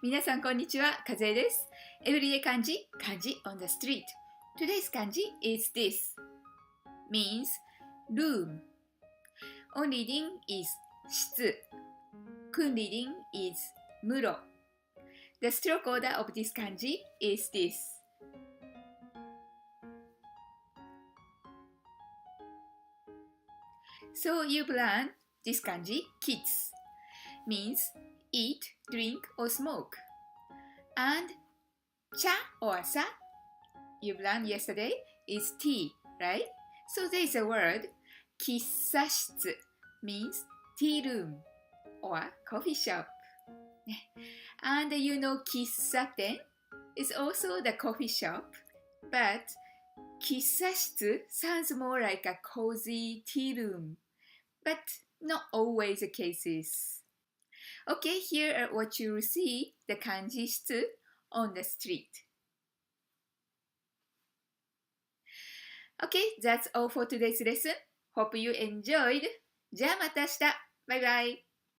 皆さんこんにちは、かずえです。Everyday kanji, kanji on the street. Today's kanji is this. Means room. On reading is 室. Kun reading is 室. The stroke order of this kanji is this. So you've learned this kanji, kids, means eat, drink or smoke. And cha or sa, you've learned yesterday, is tea, right? So there is a word, kissashitsu, means tea room or coffee shop. And you know kissaten is also the coffee shop, but kissashitsu sounds more like a cozy tea room, but not always the cases. Okay, here are what you will see the kanji shitsu on the street. Okay, that's all for today's lesson. Hope you enjoyed. じゃあまた明日。バイバイ。